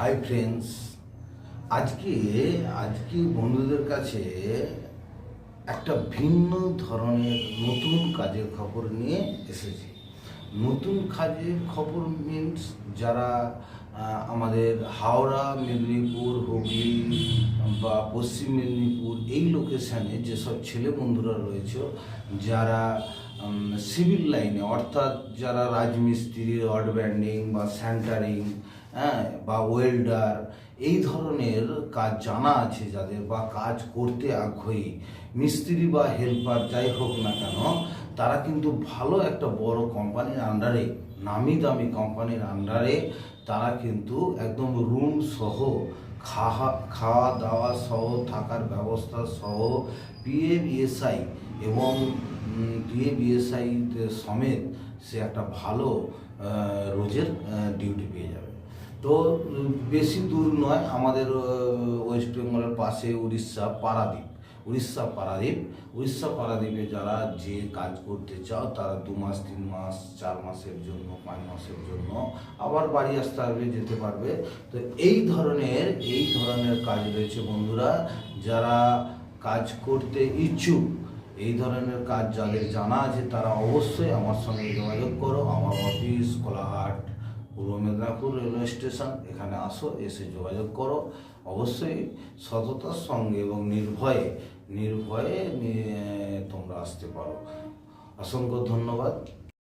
Hi friends, আজকে আজকে বন্ধুদের কাছে একটা ভিন্ন ধরনের নতুন কাজের খবর নিয়ে এসেছি। নতুন কাজের খবর মিনস যারা আমাদের হাওড়া, মেদিনীপুর, হুগলি বা পশ্চিম মেদিনীপুর এই লোকেশানে যেসব ছেলে বন্ধুরা রয়েছে, যারা সিভিল লাইনে অর্থাৎ যারা রাজমিস্ত্রি, রড ব্যান্ডিং বা স্যান্টারিং, বা ওয়েল্ডার এই ধরনের কাজ জানা আছে যাদের, বা কাজ করতে আগ্রহী, মিস্ত্রি বা হেল্পার যাই হোক না কেন, তারা কিন্তু ভালো একটা বড় কোম্পানির আন্ডারে, নামি দামি কোম্পানির আন্ডারে তারা কিন্তু একদম রুম সহ, খাওয়া দাওয়া সহ, থাকার ব্যবস্থা সহ, পিএফ এবং পিএফ সমেত সে একটা ভালো রোজের ডিউটি পেয়ে যাবে। তো বেশি দূর নয়, আমাদের ওয়েস্ট বেঙ্গলের পাশে উড়িষ্যা পারাদ্বীপে যারা যে কাজ করতে চাও তারা 2 মাস, 3 মাস, 4 মাসের জন্য, 5 মাসের জন্য আবার বাড়ি আসতে পারবে, যেতে পারবে। তো এই ধরনের কাজ রয়েছে বন্ধুরা। যারা কাজ করতে ইচ্ছুক, এই ধরনের কাজ যাদের জানা আছে, তারা অবশ্যই আমার সঙ্গে যোগাযোগ করো। আমার অফিস কোলাঘাট, পূর্ব মেদিনীপুর রেলওয়ে স্টেশন, এখানে আসো, এসে যোগাযোগ করো। অবশ্যই সততার সঙ্গে এবং নির্ভয়ে তোমরা আসতে পারো। অসংখ্য ধন্যবাদ।